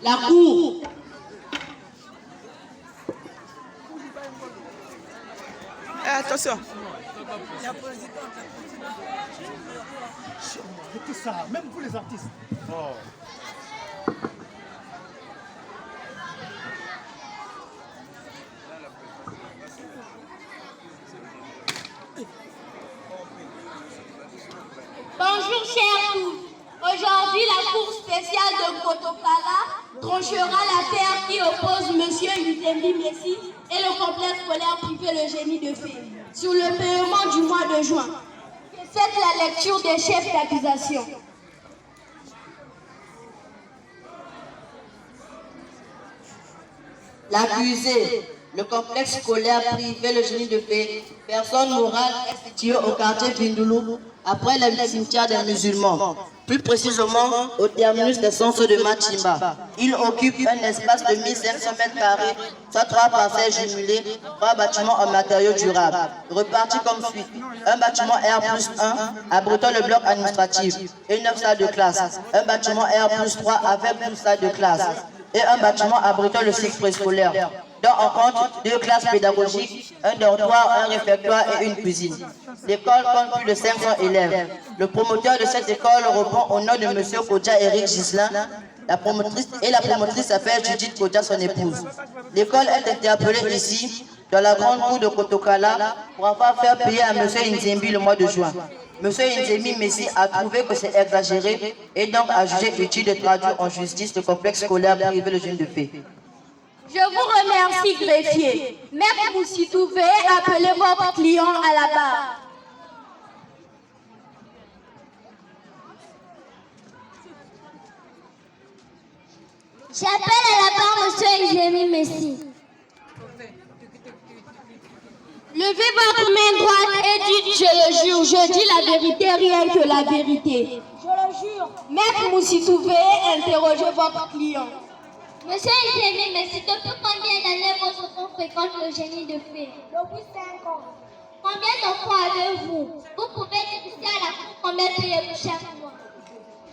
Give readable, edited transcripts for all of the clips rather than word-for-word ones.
La cour. Attention. Tout ça, même pour les artistes. Oh. Bonjour chers tous. Aujourd'hui, la Cour spéciale de Kotokala tranchera l'affaire qui oppose M. Nzembi Messi et le complexe scolaire privé Le Génie de Fée sur le paiement du mois de juin. Faites la lecture des chefs d'accusation. L'accusé, le complexe scolaire privé Le Génie de Fée, personne morale située au quartier Vindoulou, après le cimetière des musulmans, plus précisément au terminus des centres de Machimba. Il occupe un espace de 1500 m², soit 3 parcelles jumelées, 3 bâtiments en matériaux durables, repartis comme suit. Un bâtiment R+1, abritant le bloc administratif et 9 salles de classe. Un bâtiment R+3 avec 12 salles de classe. Et un bâtiment abritant le cycle préscolaire, dont on compte 2 classes pédagogiques, un dortoir, un réfectoire et une cuisine. L'école compte plus de 500 élèves. Le promoteur de cette école répond au nom de M. Kodja Eric Gislain. La promotrice s'appelle Judith Kodja, son épouse. L'école est interpellée ici, dans la grande cour de Kotokala, pour avoir fait payer à M. Nzembi le mois de juin. M. Nzembi Messi a trouvé que c'est exagéré et donc a jugé utile de traduire en justice le complexe scolaire privé Le Génie de Fée. Je vous remercie, greffier. Maître Moussitou, veuillez appeler votre client à la barre. J'appelle à la barre M. Nzembi Messi. Levez votre main droite et dites « Je le jure, je dis la vérité, rien que la vérité ». Je le jure. Maître Moussitou, veuillez interroger votre client. Monsieur Nzembi Messi, depuis combien d'années votre enfant fréquente Le Génie de Fée? Depuis 5 ans. Combien d'enfants avez-vous? Vous pouvez dire ici à la cour combien payez-vous chaque mois?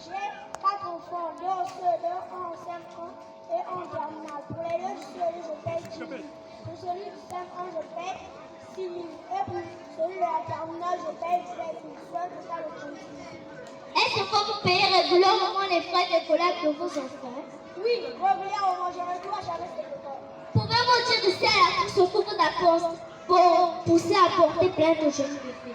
J'ai 4 enfants, 2 en CE2, 1 en 5 ans et 1 en terminale. Pour les 2 du CE2, je paye 10 000. Pour celui du 5 ans, je paye 6 000. Et pour celui de la terminale, je paye 7 000. C'est ça le prix. Est-ce que vous payez régulièrement les frais d'écolage de vos enfants? Oui, régulièrement, je retourne à chaque école. Pouvez-vous dire ici à la cour ce que vous d'accord pour pousser à porter plainte au Génie de Fée?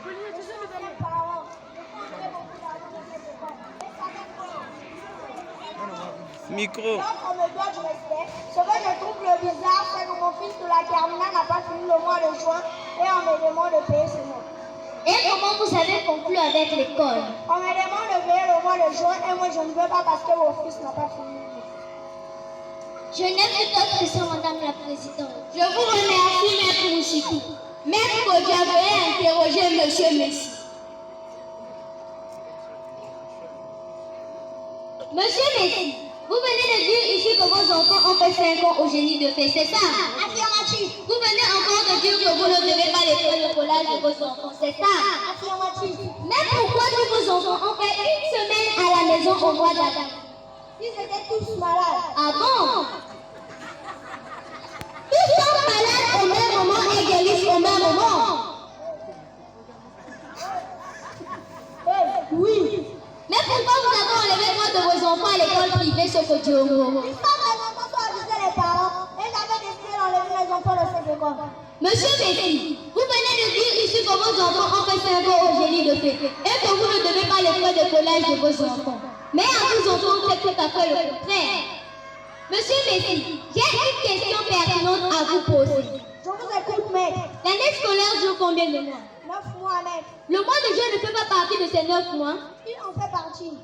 Micro. Donc, on me doit du respect. Ce que je trouve le bizarre, c'est que mon fils de la terminale n'a pas fini le mois de juin et on me demande de payer ce mois. Et comment vous avez conclu avec l'école? On me demande de payer le mois de juin et moi je ne veux pas parce que mon fils n'a pas fini. Je n'ai plus d'autres questions, Madame la Présidente. Je vous remercie, Maître Moussitou. Maître Kodja, veuillez interroger M. Messi. Monsieur Messi, vous venez de dire ici que vos enfants ont fait 5 ans au Génie de Fée, c'est ça? Affirmatif. Vous venez encore de dire que vous ne devez pas les faire le collage de vos enfants, c'est ça? Affirmatif. Mais pourquoi tous vos enfants ont fait une semaine à la maison au mois d'avril? Ils étaient tous malades. Ah bon? Tous sont malades au même moment et guérissent au même moment. Oui. Mais pourquoi vous avez enlevé droit de vos enfants à l'école privée Sokodiongo? Ils sont les enfants sont avisés les parents et j'avais décidé d'enlever les enfants de cette école. Monsieur Messi, vous venez de dire ici que vos enfants ont fait 5 ans au Génie de Fée et que vous ne devez pas les frais de collage de vos enfants. Mais à vos enfants, c'est tout à fait le contraire. Monsieur Messi, j'ai une question pertinente à vous poser. Je vous écoute, maître. L'année scolaire dure combien de mois? 9 mois, maître. Le mois de juin ne fait pas partie de ces 9 mois? Il en fait partie.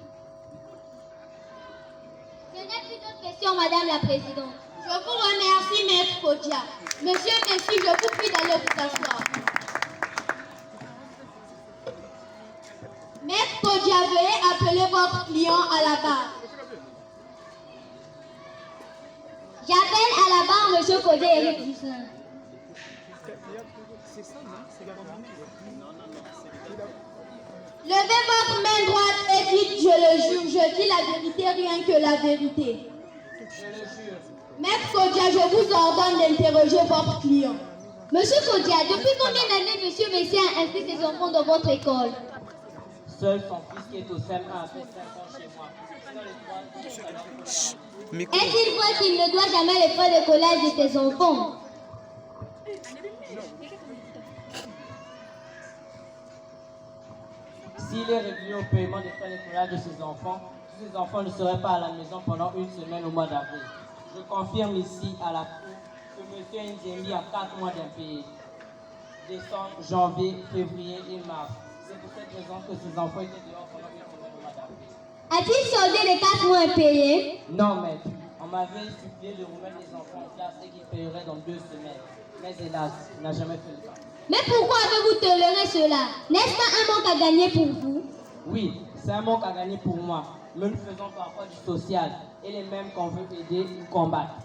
Je n'ai plus d'autres questions, Madame la Présidente. Je vous remercie, Maître Kodja. Monsieur Messi, je vous prie d'aller vous asseoir. Maître Kodja, veuillez appeler votre client à la barre. J'appelle à la barre M. Kodé Eric Toussaint. Levez votre main droite et dites, je le jure, je dis la vérité, rien que la vérité. Je le jure. Maître Kodia, je vous ordonne d'interroger votre client. Monsieur Kodia, depuis combien d'années Monsieur Messi a inscrit ses enfants dans votre école? Seul son fils qui est au CM1 a fait 5 ans chez moi. Sinon, les 3 ans, Micro. Est-il vrai qu'il ne doit jamais les frais de collège de ses enfants? s'il est régulier au paiement des frais d'écolage de ses enfants, tous ses enfants ne seraient pas à la maison pendant une semaine au mois d'avril. Je confirme ici à la Cour que M. Nzembi a 4 mois d'impayés. Décembre, janvier, février et mars. C'est pour cette raison que ses enfants étaient dehors pendant une semaine au mois d'avril. A-t-il soldé les 4 mois impayés? Non, maître. On m'avait supplié de remettre les enfants en classe et qu'ils paieraient dans 2 semaines. Mais hélas, il n'a jamais fait le cas. Mais pourquoi avez-vous toléré cela? N'est-ce pas un manque à gagner pour vous? Oui, c'est un manque à gagner pour moi. Mais nous faisons parfois du social et les mêmes qu'on veut aider ou combattre.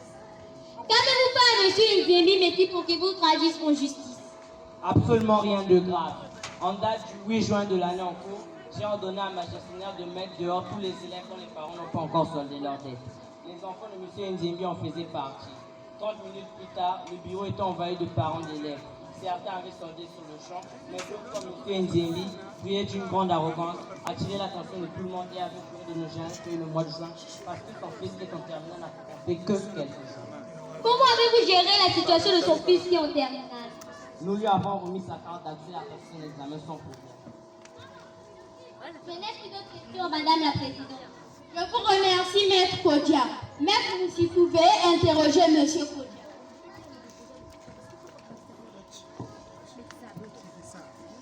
Qu'avez-vous fait à M. Nzembi Messi pour qu'il vous traduise en justice? Absolument rien de grave. En date du 8 juin de l'année en cours, j'ai ordonné à ma gestionnaire de mettre dehors tous les élèves dont les parents n'ont pas encore soldé leur dette. Les enfants de M. Nzembi en faisaient partie. 30 minutes plus tard, le bureau était envahi de parents d'élèves. Certains avaient soldé sur le champ, mais d'autres, comme M. Nzembi, priaient d'une grande arrogance, attiraient l'attention de tout le monde et avaient juré de ne jamais payer le mois de juin parce que son fils qui est en terminale n'a fait que quelques jours. Comment avez-vous géré la situation de son fils qui est en terminale? Nous lui avons remis sa carte d'accès à passer son examen sans problème. Je n'ai plus d'autres questions, Madame la Présidente. Je vous remercie, Maître Kodia. Maître, vous si pouvez interroger M. Kodia.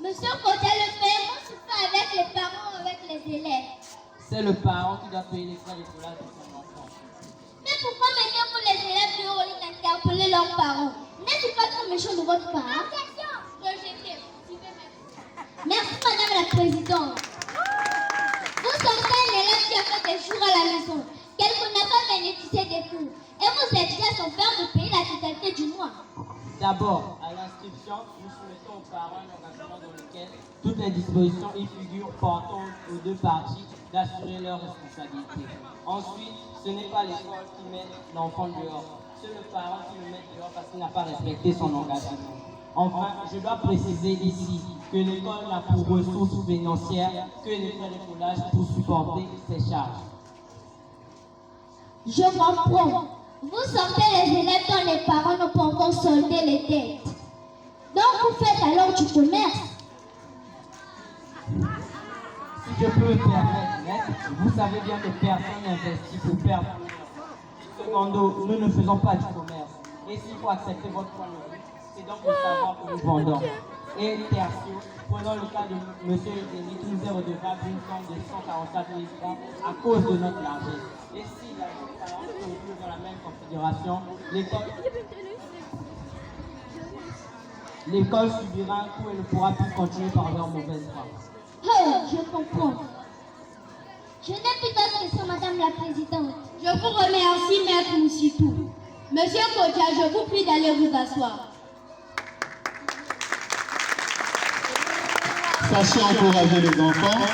Monsieur Kodia, le paiement se fait avec les parents ou avec les élèves? C'est le parent qui doit payer les frais d'écolage de son enfant. Mais pourquoi mettez-vous les élèves dehors au lieu d'interpeller leurs parents? N'est-ce pas trop méchant de votre part? Objection! Rejeté. Merci, Madame la Présidente. Vous sortez un élève qui a fait des jours à la maison, quelqu'un n'a pas bénéficié des cours, et vous exigez à son père de payer la totalité du mois. D'abord, à l'inscription, nous soumettons aux parents un engagement dans lequel toutes les dispositions y figurent portant aux deux parties d'assurer leurs responsabilités. Ensuite, ce n'est pas l'école qui met l'enfant dehors, c'est le parent qui le met dehors parce qu'il n'a pas respecté son engagement. Enfin, je dois préciser ici que l'école n'a pour ressources financières que les frais d'écolage pour supporter ses charges. Je comprends. Vous sortez les élèves dont les parents n'ont pas encore soldé les dettes. Donc vous faites alors du commerce. Si je peux me permettre, maître, vous savez bien que personne n'investit pour perdre. Secondo, nous ne faisons pas du commerce. Et s'il faut accepter votre point de vue, c'est donc le savoir que nous vendons. Et tertio, prenons le cas de M. Nzembi qui nous est redevable une somme de 144 000 francs à cause de notre largesse. Et si la parents se retrouvent dans la même configuration, l'école subira un coup et ne pourra plus continuer par leur mauvaise foi. Oh, je comprends. Je n'ai plus d'autres questions, Madame la Présidente. Je vous remercie, Maître Moussitou. Monsieur Kodia, je vous prie d'aller vous asseoir. Sachez encourager les enfants.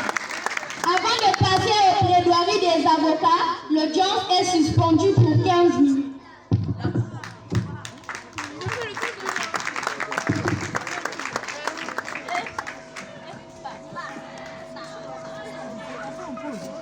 Avant de passer aux plaidoiries des avocats, l'audience est suspendue pour 15 minutes. Pause.